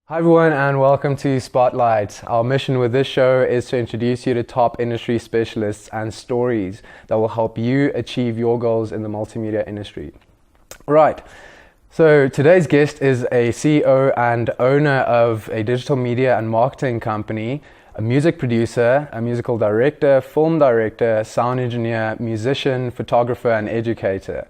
Hi everyone and welcome to Spotlight. Our mission with this show is to introduce you to top industry specialists and stories that will help you achieve your goals in the multimedia industry. Right, so today's guest is a CEO and owner of a digital media and marketing company, a music producer, a musical director, film director, sound engineer, musician, photographer and educator.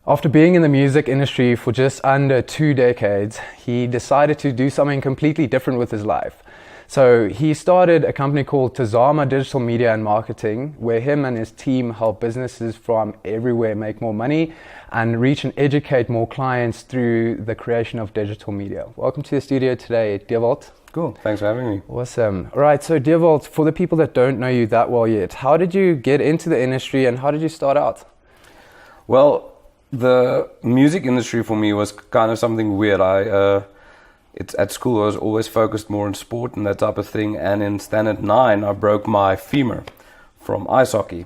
After being in the music industry for just under 2 decades, he decided to do something completely different with his life. So he started a company called Tazama Digital Media and Marketing, where him and his team help businesses from everywhere make more money and reach and educate more clients through the creation of digital media. Welcome to the studio today, Dewald. Cool, thanks for having me. Awesome. All right, so Dewald, for the people that don't know you that well yet, how did you get into the industry and how did you start out? Well, the music industry for me was kind of something weird. It's at school I was always focused more on sport and that type of thing, and in standard 9 I broke my femur from ice hockey,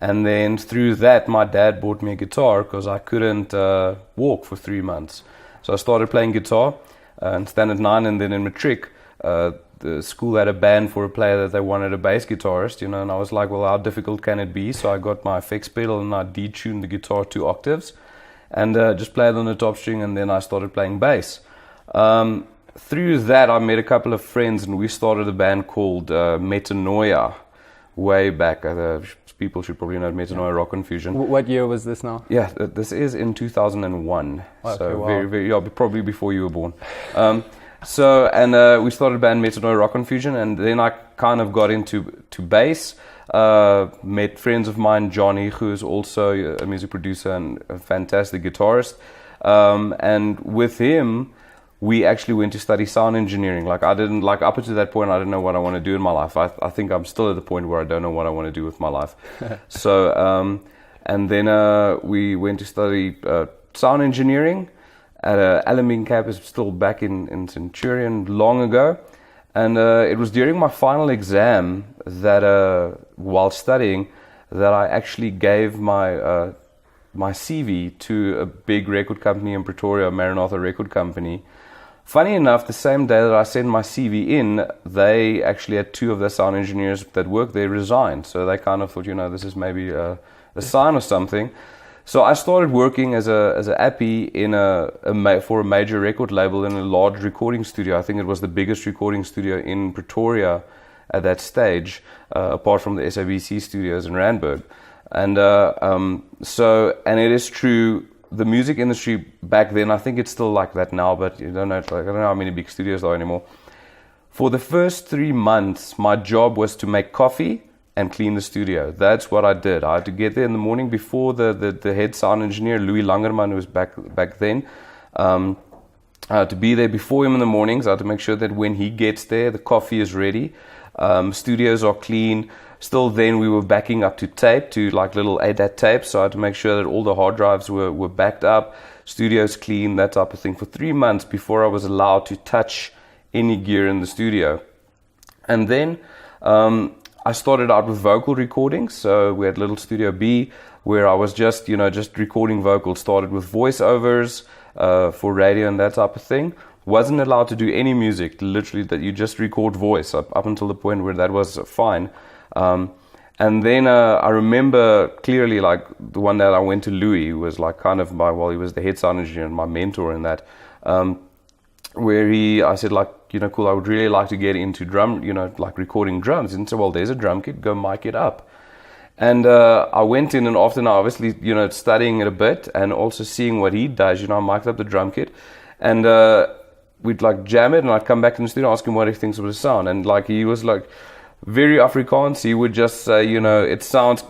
and then through that my dad bought me a guitar because I couldn't walk for 3 months. So I started playing guitar in standard 9, and then in matric the school had a band for a player that they wanted a bass guitarist, and I was like, well, how difficult can it be? So I got my effects pedal and I detuned the guitar 2 octaves and just played on the top string, and then I started playing bass. Through that I met a couple of friends and we started a band called Metanoia way back. People should probably know Metanoia Rock Confusion. What year was this now? Yeah, this is in 2001. Okay, So wow. very, probably before you were born. We started a band Metanoia Rock Confusion, and then I kind of got into bass. Met friends of mine, Johnny, who is also a music producer and a fantastic guitarist. And with him, we actually went to study sound engineering. Up until that point, I didn't know what I want to do in my life. I think I'm still at the point where I don't know what I want to do with my life. And then we went to study sound engineering at Alameen campus, still back in Centurion, long ago. And it was during my final exam that, while studying, that I actually gave my CV to a big record company in Pretoria, Maranatha Record Company. Funny enough, the same day that I sent my CV in, they actually had 2 of their sound engineers that worked there resign. So they kind of thought, this is maybe a sign or something. So I started working as a appy for a major record label in a large recording studio. I think it was the biggest recording studio in Pretoria at that stage, apart from the SABC studios in Randburg. And it is true, the music industry back then, I think it's still like that now, but I don't know how many big studios there are anymore. For the first 3 months, my job was to make coffee and clean the studio. That's what I did. I had to get there in the morning before the head sound engineer, Louis Langerman, who was back then. I had to be there before him in the mornings. I had to make sure that when he gets there, the coffee is ready. Studios are clean. Still then we were backing up to tape, to like little ADAT tapes. So I had to make sure that all the hard drives were backed up, studios clean, that type of thing, for 3 months before I was allowed to touch any gear in the studio. And then I started out with vocal recordings. So we had Little Studio B, where I was just recording vocals. Started with voiceovers for radio and that type of thing. Wasn't allowed to do any music, literally, that you just record voice up until the point where that was fine. And then I remember clearly, like, the one that I went to Louis, who was like kind of he was the head sound engineer and my mentor in that, where I said, like, cool, I would really like to get into drum, like recording drums. And so, well, there's a drum kit, go mic it up. And I went in, and after now, obviously, studying it a bit and also seeing what he does, I mic'd up the drum kit, and we'd like jam it, and I'd come back in the studio, ask him what he thinks of the sound. And like, he was like very Afrikaans. He would just say, it sounds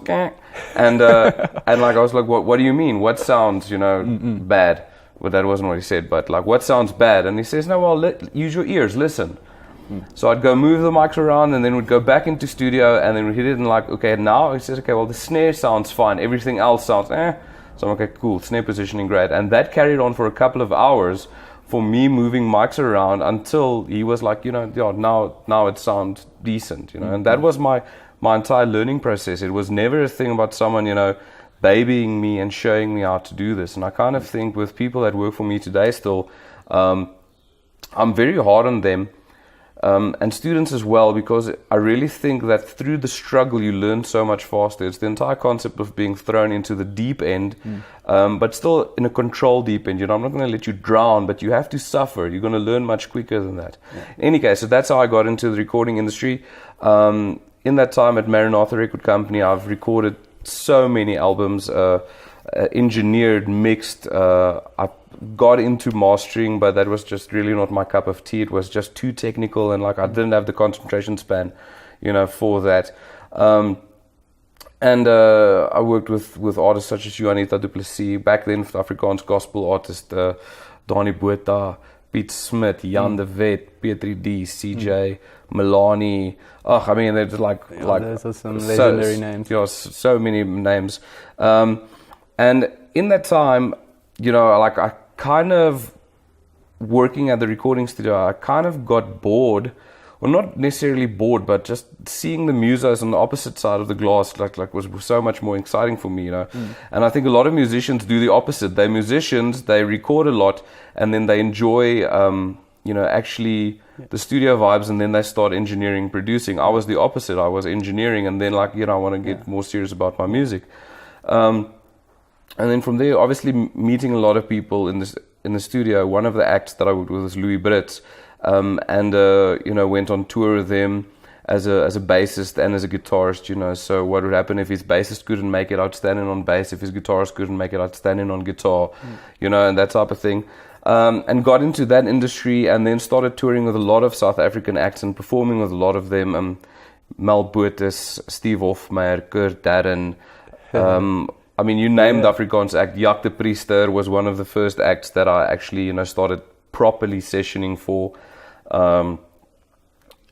and like, I was like, what do you mean? What sounds, bad? Well, that wasn't what he said, but like, what sounds bad? And he says, no, well, use your ears, listen. So I'd go move the mics around, and then we'd go back into studio, and then we'd hit it, and like, okay, now he says, okay, well, the snare sounds fine, everything else sounds So I'm okay, cool, snare positioning great. And that carried on for a couple of hours for me moving mics around until he was like, now it sounds decent, And that was my entire learning process. It was never a thing about someone, babying me and showing me how to do this. And I kind of think with people that work for me today still, I'm very hard on them. And students as well, because I really think that through the struggle you learn so much faster. It's the entire concept of being thrown into the deep end, but still in a controlled deep end. You know, I'm not going to let you drown, but you have to suffer. You're going to learn much quicker than that. Yeah. In any case, so that's how I got into the recording industry. In that time at Maranatha Record Company, I've recorded so many albums, engineered, mixed. I got into mastering, but that was just really not my cup of tea. It was just too technical, and like I didn't have the concentration span, you know, for that. And I worked with artists such as Juanita Du Plessis, back then Afrikaans gospel artists, Donnie Botha, Piet Smith, Jan de Wet, Petri D, CJ, Milani. Oh, I mean, there's like those are some legendary names. You know, so many names. And in that time, you know, like I kind of working at the recording studio, I kind of got bored, well, not necessarily bored, but just seeing the musos on the opposite side of the glass, like was so much more exciting for me, you know. And I think a lot of musicians do the opposite. They're musicians, they record a lot, and then they enjoy, you know, actually the studio vibes, and then they start engineering, producing. I was the opposite. I was engineering, and then like, you know, I want to get more serious about my music. And then from there, obviously meeting a lot of people in the studio. One of the acts that I worked with was Louis Brits, and you know, went on tour with him as a bassist and as a guitarist. You know, so what would happen if his bassist couldn't make it outstanding on bass, if his guitarist couldn't make it outstanding on guitar, you know, and that type of thing. And got into that industry, and then started touring with a lot of South African acts and performing with a lot of them. Mel Botus, Steve Hofmeyer, Kurt Darren. I mean, you named the Afrikaans act. Jack de Priester was one of the first acts that I actually, you know, started properly sessioning for.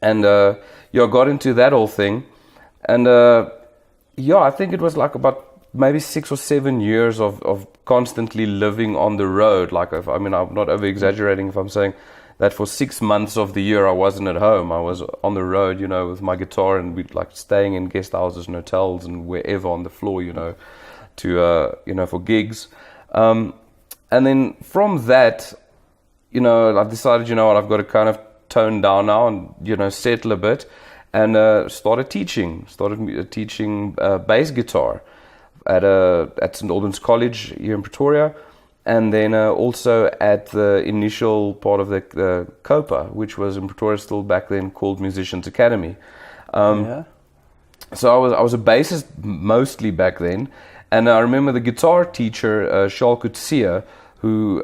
Yeah, got into that whole thing. And yeah, I think it was like about maybe 6 or 7 years of constantly living on the road. Like, I mean, I'm not over exaggerating if I'm saying that for 6 months of the year I wasn't at home. I was on the road, you know, with my guitar, and we'd like staying in guest houses and hotels and wherever on the floor, you know, to you know, for gigs. And then from that, you know, I've decided, you know what, I've got to kind of tone down now and, you know, settle a bit, and started teaching bass guitar at St. Albans College here in Pretoria, and then also at the initial part of the COPA, which was in Pretoria still back then called Musicians Academy. So I was a bassist mostly back then. And I remember the guitar teacher, Charles Coetzee, who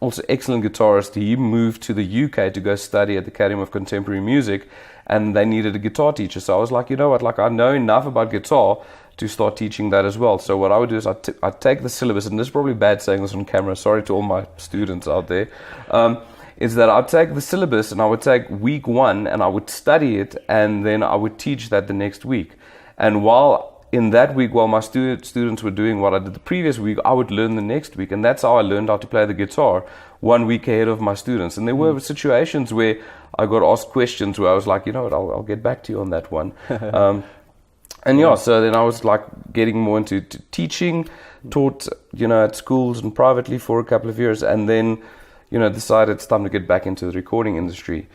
also excellent guitarist. He moved to the UK to go study at the Academy of Contemporary Music, and they needed a guitar teacher. So I was like, you know what, like I know enough about guitar to start teaching that as well. So what I would do is I'd take the syllabus, and this is probably bad saying this on camera, sorry to all my students out there, is that I'd take the syllabus and I would take week 1 and I would study it, and then I would teach that the next week. And in that week, while my students were doing what I did the previous week, I would learn the next week. And that's how I learned how to play the guitar 1 week ahead of my students. And there were situations where I got asked questions where I was like, you know what, I'll get back to you on that one. And yeah, so then I was like getting more into teaching, taught, you know, at schools and privately for a couple of years. And then, you know, decided it's time to get back into the recording industry.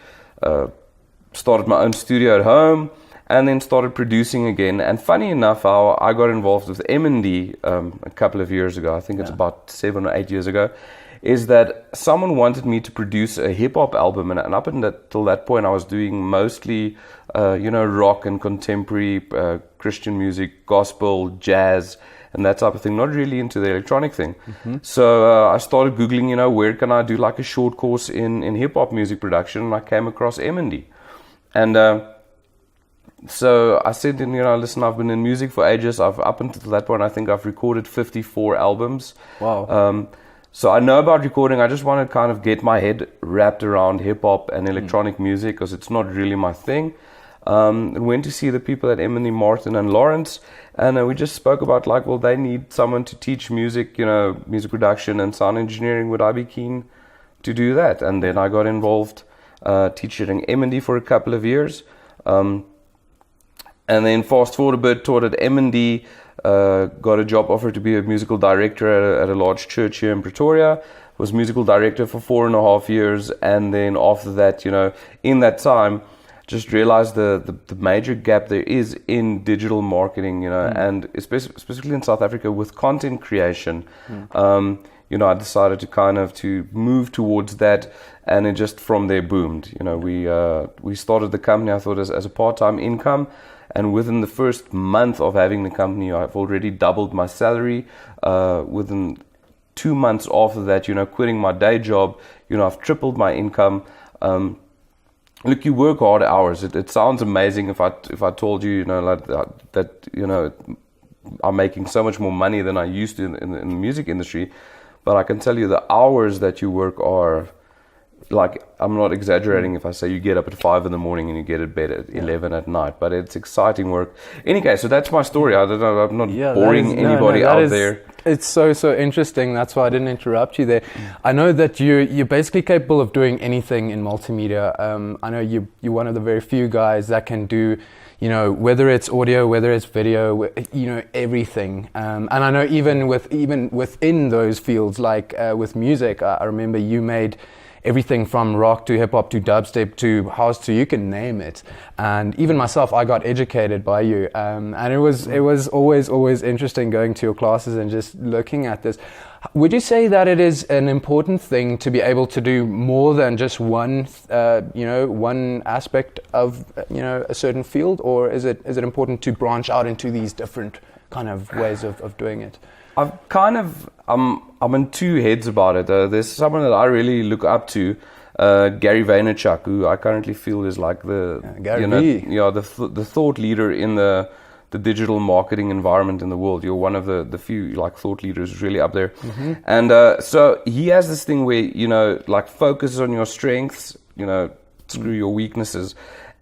Started my own studio at home, and then started producing again. And funny enough, how I got involved with Emendy a couple of years ago, I think it's about 7 or 8 years ago, is that someone wanted me to produce a hip-hop album. And up until that point, I was doing mostly, you know, rock and contemporary Christian music, gospel, jazz, and that type of thing, not really into the electronic thing. So I started Googling, you know, where can I do like a short course in hip-hop music production, and I came across Emendy. And so I said, you know, listen, I've been in music for ages. Up until that point, I think I've recorded 54 albums. Wow. So I know about recording. I just want to kind of get my head wrapped around hip-hop and electronic music, because it's not really my thing. Went to see the people at Emily, Martin and Lawrence, and we just spoke about like, well, they need someone to teach music, you know, music production and sound engineering. Would I be keen to do that? And then I got involved teaching Emendy for a couple of years. And then fast forward a bit, taught at Emendy, got a job offer to be a musical director at a large church here in Pretoria. was musical director for 4.5 years, and then after that, in that time, just realized the major gap there is in digital marketing, and specifically in South Africa with content creation. I decided to kind of to move towards that, and it just from there boomed. We started the company, I thought, as a part-time income, and within the first month of having the company, I've already doubled my salary. Within 2 months after that, quitting my day job, I've tripled my income. Look, you work hard hours. It sounds amazing if I told you, like that, I'm making so much more money than I used to in the music industry. But I can tell you the hours that you work are, like, I'm not exaggerating if I say you get up at 5 in the morning and you get to bed at 11 at night. But it's exciting work. Anyway, so that's my story. I don't know, I'm not boring anybody out there. It's so interesting. That's why I didn't interrupt you there. I know that you're basically capable of doing anything in multimedia. I know you're one of the very few guys that can do, whether it's audio, whether it's video, everything. And I know even within those fields, like with music, I remember you made everything from rock to hip hop to dubstep to house to you can name it. And even myself, I got educated by you. And it was always interesting going to your classes and just looking at this. Would you say that it is an important thing to be able to do more than just one aspect of a certain field, or is it important to branch out into these different kind of ways of doing it? I'm in two heads about it. There's someone that I really look up to, Gary Vaynerchuk, who I currently feel is like the thought leader in the digital marketing environment in the world. You're one of the few like thought leaders who's really up there. Mm-hmm. And so he has this thing where like focus on your strengths, screw your weaknesses.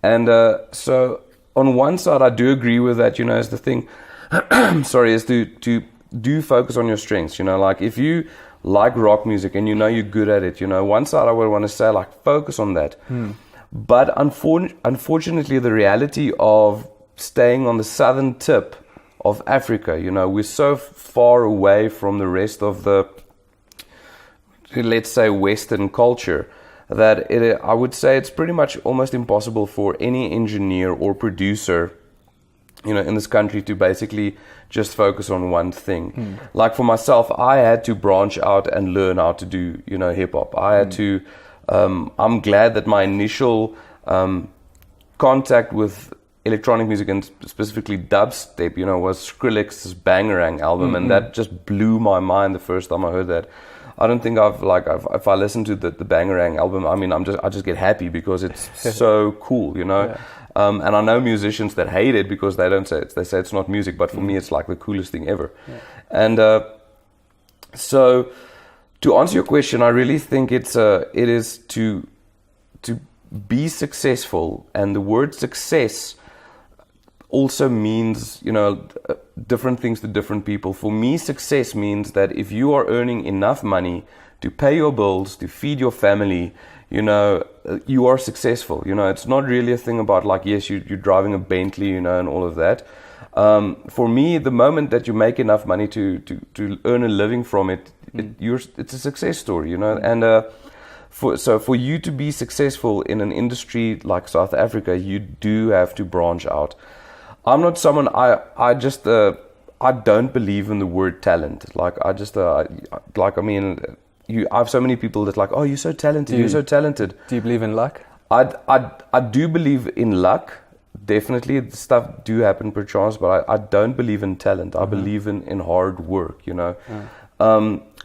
And so on one side I do agree with that, is the thing is to do focus on your strengths. Like if you like rock music and you're good at it, one side I would want to say like focus on that. But unfortunately the reality of staying on the southern tip of Africa, we're so far away from the rest of the, let's say, Western culture, that I would say it's pretty much almost impossible for any engineer or producer in this country to basically just focus on one thing. Like for myself, I had to branch out and learn how to do, hip hop. I had to, I'm glad that my initial contact with electronic music and specifically dubstep, was Skrillex's Bangarang album, and that just blew my mind the first time I heard that. I don't think if I listen to the Bangarang album, I mean, I just get happy because it's so cool, Yeah. And I know musicians that hate it because they say it's not music, but for me it's like the coolest thing ever. Yeah. And so to answer your question, I really think it is to be successful, and the word success also means, different things to different people. For me, success means that if you are earning enough money to pay your bills, to feed your family, you are successful. It's not really a thing about like, yes, you're driving a Bentley, and all of that. For me, the moment that you make enough money to earn a living from it, it's a success story, And for you to be successful in an industry like South Africa, you do have to branch out. I'm not someone, I don't believe in the word talent. Like I have so many people that like, oh, you're so talented, you're so talented. Do you believe in luck? I do believe in luck. Definitely, stuff do happen per chance, but I don't believe in talent. I believe in hard work,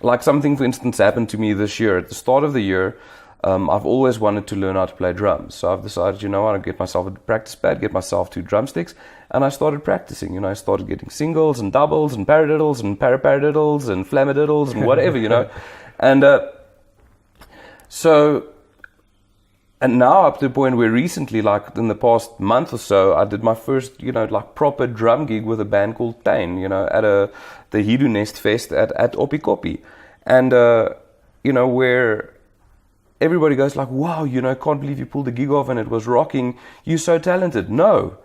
Like something, for instance, happened to me this year. At the start of the year, I've always wanted to learn how to play drums. So I've decided, I'll get myself a practice pad, get myself 2 drumsticks, and I started practicing. I started getting singles and doubles and paradiddles and paraparadiddles and flamadiddles and whatever, And and now up to the point where recently, like in the past month or so, I did my first, like proper drum gig with a band called Tain, at the Hidu Nest Fest at Opikopi. And, where everybody goes like, wow, can't believe you pulled the gig off and it was rocking. You're so talented. No,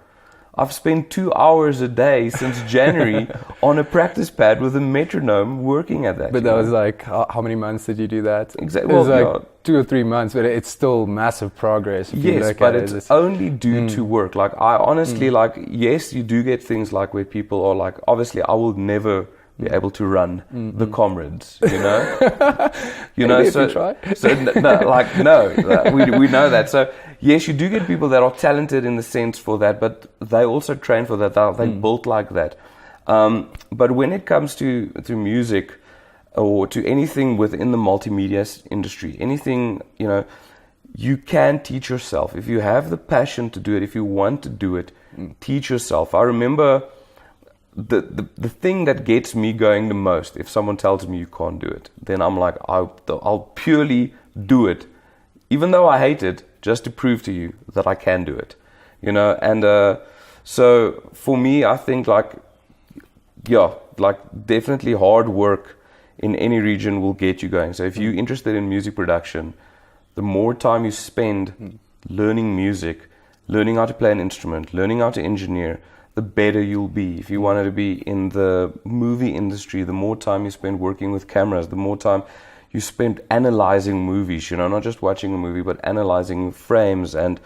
I've spent 2 hours a day since January on a practice pad with a metronome working at that. But that was like, how many months did you do that? Exactly. It was like 2 or 3 months, but it's still massive progress. Yes, but it's only due to work. Like, I honestly, like, yes, you do get things like where people are like, obviously, I will never be able to run the comrades, you know? You know, so try. we know that. So yes, you do get people that are talented in the sense for that, but they also train for that. They built like that. But when it comes to music or to anything within the multimedia industry, anything, you know, you can teach yourself. If you have the passion to do it, if you want to do it, teach yourself. I remember the thing that gets me going the most, if someone tells me you can't do it, then I'm like, I'll purely do it, even though I hate it, just to prove to you that I can do it, you know. And so for me, I think like definitely hard work in any region will get you going. So if you're interested in music production, the more time you spend learning music, learning how to play an instrument, learning how to engineer, the better you'll be. If you wanted to be in the movie industry, the more time you spend working with cameras, the more time you spend analyzing movies, you know, not just watching a movie, but analyzing frames and,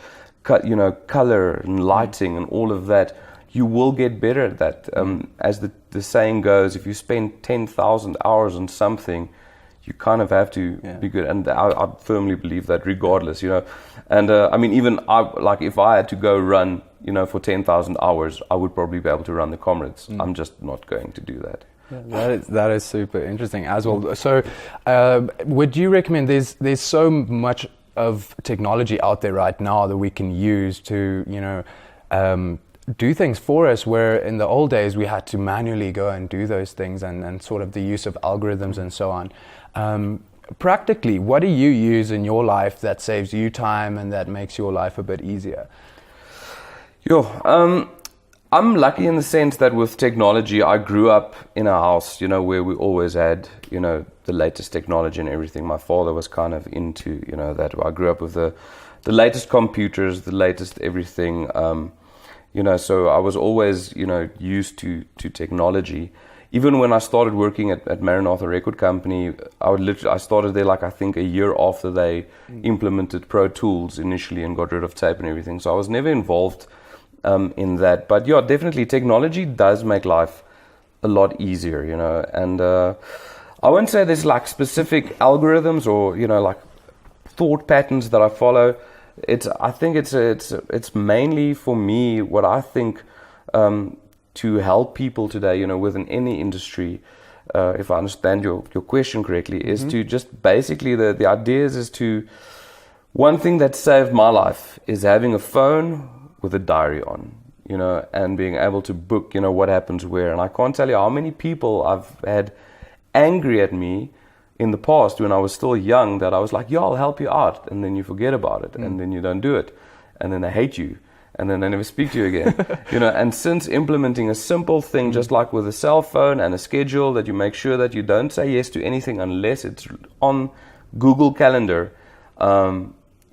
you know, color and lighting and all of that, you will get better at that. As the saying goes, if you spend 10,000 hours on something, you kind of have to be good. And I firmly believe that regardless, you know. And I mean, even if I had to go run, you know, for 10,000 hours, I would probably be able to run the comrades. I'm just not going to do that. Yeah, that is super interesting as well. So would you recommend, there's so much of technology out there right now that we can use to, you know, do things for us, where in the old days we had to manually go and do those things, and sort of the use of algorithms and so on. Practically, what do you use in your life that saves you time and that makes your life a bit easier? I'm lucky in the sense that with technology, I grew up in a house, you know, where we always had, you know, the latest technology and everything. My father was kind of into, you know, that. I grew up with the latest computers, the latest everything, you know, so I was always, you know, used to technology. Even when I started working at Maranatha Record Company, I started there like I think a year after they implemented Pro Tools initially and got rid of tape and everything. So I was never involved in that. But yeah, definitely technology does make life a lot easier, you know. And I won't say there's like specific algorithms or, you know, like thought patterns that I follow. I think it's mainly for me what I think to help people today, you know, within any industry, if I understand your question correctly, is to just basically the idea is to, one thing that saved my life is having a phone with a diary on, you know, and being able to book, you know, what happens where. And I can't tell you how many people I've had angry at me in the past when I was still young, that I was like, I'll help you out, and then you forget about it, and then you don't do it, and then they hate you, and then they never speak to you again. You know, and since implementing a simple thing, just like with a cell phone and a schedule, that you make sure that you don't say yes to anything unless it's on Google Calendar,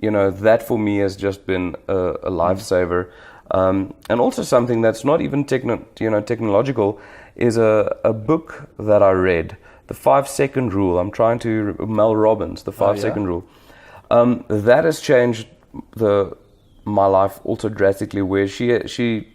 you know, that for me has just been a lifesaver. And also something that's not even technological is a book that I read, The 5-Second Rule. I'm trying to, Mel Robbins, The 5-Second Rule. That has changed my life also drastically, where she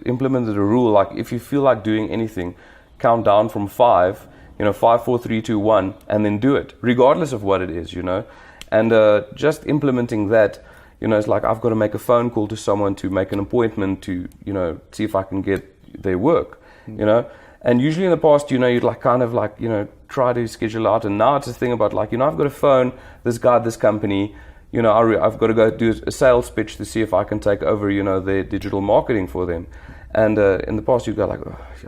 implemented a rule, like if you feel like doing anything, count down from 5, you know, 5, 4, 3, 2, 1, and then do it, regardless of what it is, you know. And just implementing that, you know, it's like I've got to make a phone call to someone to make an appointment to, you know, see if I can get their work, you know. And usually in the past, you know, you'd like kind of like, you know, try to schedule out. And now it's a thing about like, you know, I've got to phone this guy, this company, you know, I've got to go do a sales pitch to see if I can take over, you know, their digital marketing for them. And in the past, you go like,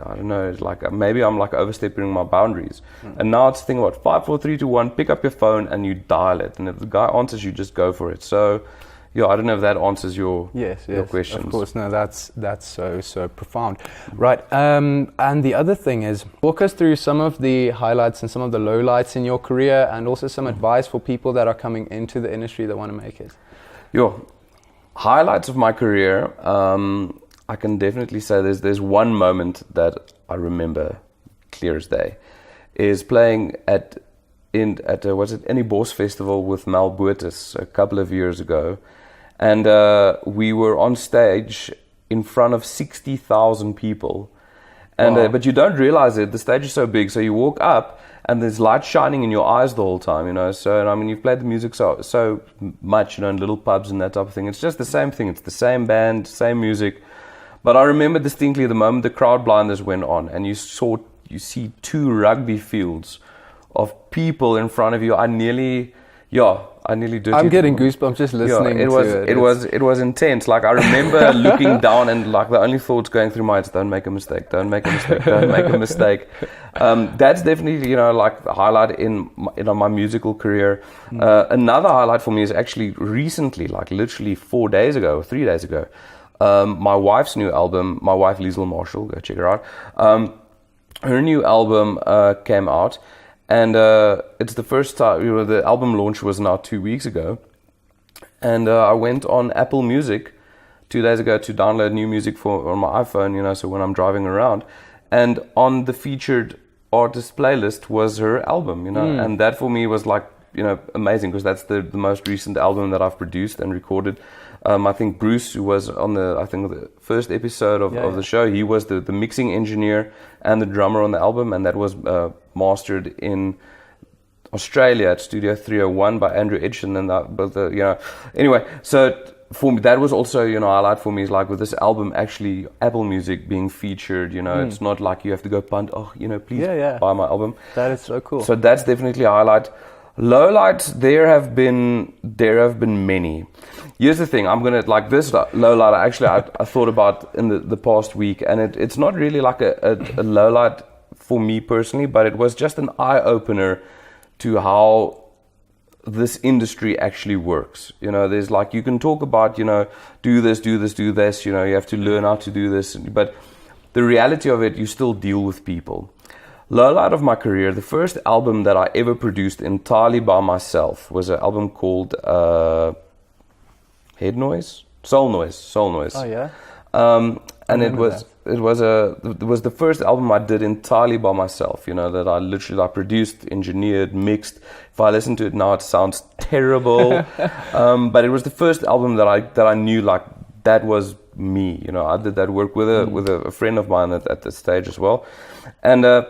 I don't know, it's like maybe I'm like overstepping my boundaries. And now it's a thing about 5, 4, 3, 2, 1, pick up your phone and you dial it. And if the guy answers, you just go for it. So, yeah, I don't know if that answers your questions. Of course, no, that's so profound. Right, and the other thing is, walk us through some of the highlights and some of the lowlights in your career, and also some advice for people that are coming into the industry that want to make it. Highlights of my career, I can definitely say there's one moment that I remember clear as day, is playing at was it any Bos Festival with Mal Botus a couple of years ago, and we were on stage in front of 60,000 people, and Wow. but you don't realize it. The stage is so big, so you walk up and there's light shining in your eyes the whole time, you know. So I mean, you've played the music so much, you know, in little pubs and that type of thing. It's just the same thing. It's the same band, same music. But I remember distinctly the moment the crowd blinders went on, and you see 2 rugby fields of people in front of you. I nearly did. I'm getting goosebumps just listening it to was it. it was intense. Like I remember looking down and like the only thoughts going through my head is don't make a mistake, don't make a mistake, don't make a mistake. That's definitely, you know, like the highlight in my musical career. Another highlight for me is actually recently, like literally 3 days ago, my wife's new album, my wife Liesl Marshall, go check her out. Her new album came out. And it's the first time, you know, the album launch was now 2 weeks ago. And I went on Apple Music 2 days ago to download new music on my iPhone, you know, so when I'm driving around. And on the featured artist playlist was her album, you know. And that for me was like, you know, amazing, because that's the most recent album that I've produced and recorded. I think Bruce, who was on the first episode of the show, he was the mixing engineer and the drummer on the album, and that was mastered in Australia at Studio 301 by Andrew Edson. And you know, anyway, so for me, that was also, you know, a highlight for me, is like with this album actually Apple Music being featured, you know, it's not like you have to go punt, you know, please buy my album. That is so cool. So that's definitely a highlight. Lowlights, there have been many. Here's the thing, I'm gonna, like this lowlight, actually I thought about in the past week, and it's not really like a lowlight for me personally, but it was just an eye-opener to how this industry actually works. You know, there's like, you can talk about, you know, do this, you know, you have to learn how to do this, but the reality of it, you still deal with people. Lowlight of my career, the first album that I ever produced entirely by myself was an album called Soul Noise. Oh yeah. And it was the first album I did entirely by myself. You know, that I literally produced, engineered, mixed. If I listen to it now, it sounds terrible. But it was the first album that I knew, like, that was me. You know, I did that work with a friend of mine at the stage as well, and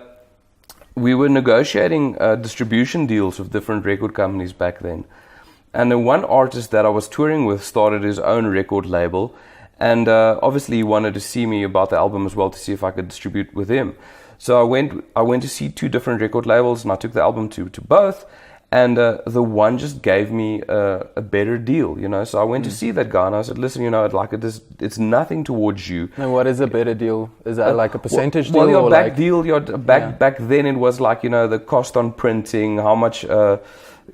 we were negotiating distribution deals with different record companies back then. And the one artist that I was touring with started his own record label, and obviously he wanted to see me about the album as well, to see if I could distribute with him. So I went to see 2 different record labels, and I took the album to both, and the one just gave me a better deal, you know. So I went to see that guy, and I said, listen, you know, like it's nothing towards you. And what is a better deal? Is that like a percentage deal? Well, your or back like, deal, back then it was like, you know, the cost on printing, how much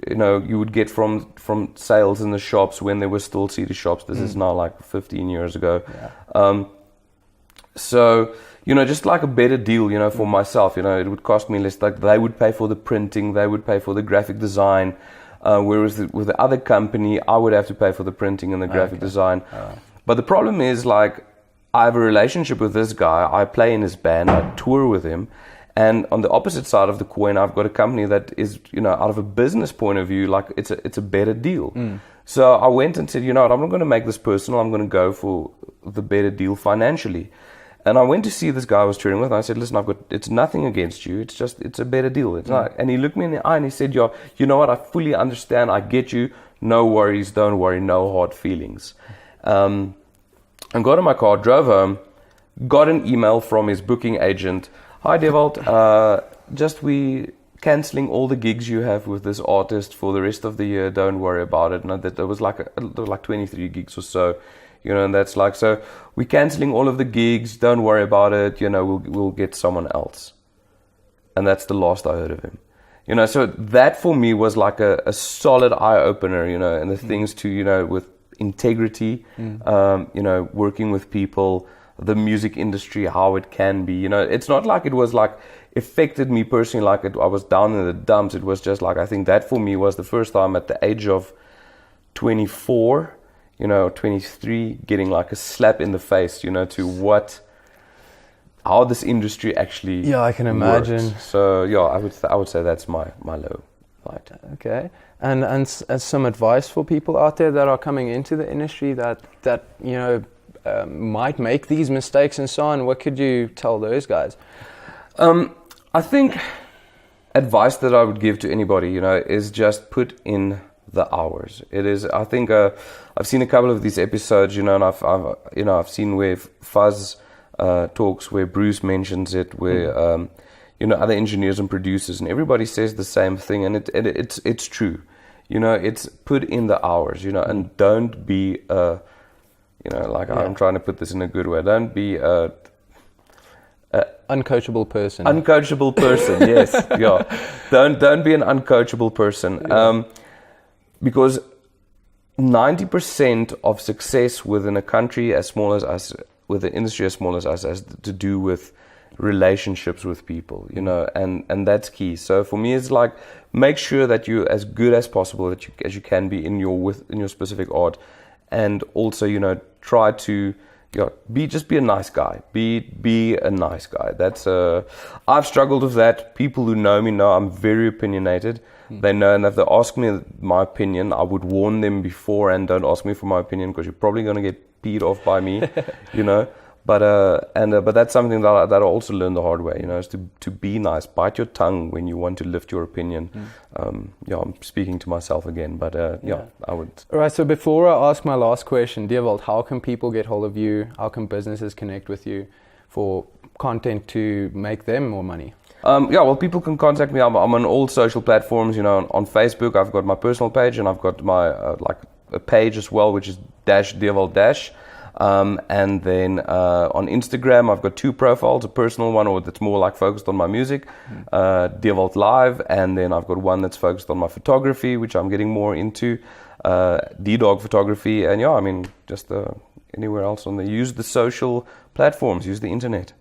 you know, you would get from sales in the shops when there were still CD shops. This is now like 15 years ago. Yeah. So, you know, just like a better deal, you know, for myself, you know, it would cost me less. Like they would pay for the printing, they would pay for the graphic design, whereas with the other company, I would have to pay for the printing and the graphic design. But the problem is, like, I have a relationship with this guy. I play in his band, I tour with him. And on the opposite side of the coin, I've got a company that is, you know, out of a business point of view, like it's a better deal. So I went and said, you know what, I'm not going to make this personal. I'm going to go for the better deal financially. And I went to see this guy I was touring with, and I said, listen, it's nothing against you. It's a better deal. It's not. And he looked me in the eye and he said, you know what, I fully understand. I get you. No worries. Don't worry. No hard feelings. And got in my car, drove home, got an email from his booking agent. Hi, Dewald. We cancelling all the gigs you have with this artist for the rest of the year. Don't worry about it. And there was like 23 gigs or so, you know, and that's like, so we're cancelling all of the gigs. Don't worry about it. You know, we'll get someone else. And that's the last I heard of him. You know, so that for me was like a solid eye opener, you know, and the things to, you know, with integrity, you know, working with people, the music industry, how it can be, you know, it's not like it was like affected me personally, like I was down in the dumps. It was just like, I think that for me was the first time at the age of 24, 23, getting like a slap in the face, to how this industry actually Yeah, I can imagine. works. So yeah, I would say that's my low light. Okay. And as some advice for people out there that are coming into the industry that might make these mistakes and so on, what could you tell those guys? I think advice that I would give to anybody, is just put in the hours. It is. I think I've seen a couple of these episodes, and I've seen where Fuzz talks, where Bruce mentions it, where other engineers and producers, and everybody says the same thing, and it's true. It's put in the hours, and don't be I'm trying to put this in a good way. Don't be uncoachable person. Uncoachable person, yes. Yeah. Don't be an uncoachable person. Because 90% of success within a country as small as us, with an industry as small as us, has to do with relationships with people, and that's key. So for me, it's like, make sure that you're as good as possible as you can be in your specific art, and also try to be a nice guy. Be a nice guy. That's I've struggled with that. People who know me know I'm very opinionated. They know, and if they ask me my opinion, I would warn them before, and don't ask me for my opinion because you're probably going to get peed off by me, But that's something that I also learned the hard way, is to be nice. Bite your tongue when you want to lift your opinion. I'm speaking to myself again, but I would. All right, so before I ask my last question, Dewald, how can people get hold of you? How can businesses connect with you for content to make them more money? People can contact me. I'm on all social platforms. On Facebook, I've got my personal page, and I've got my a page as well, which is _Dewald _. And then on Instagram, I've got 2 profiles: a personal one, that's more like focused on my music, Dewald Live, and then I've got one that's focused on my photography, which I'm getting more into, D-Dog photography, and just anywhere else use the social platforms, use the internet.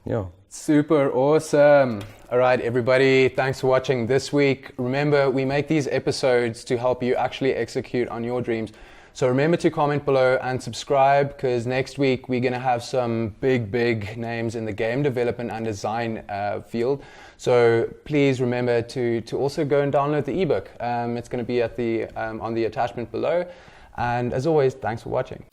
Yeah. Super awesome. All right, everybody, thanks for watching this week. Remember, we make these episodes to help you actually execute on your dreams. So remember to comment below and subscribe, because next week we're going to have some big names in the game development and design field. So please remember to also go and download the ebook. It's going to be at on the attachment below. And as always, thanks for watching.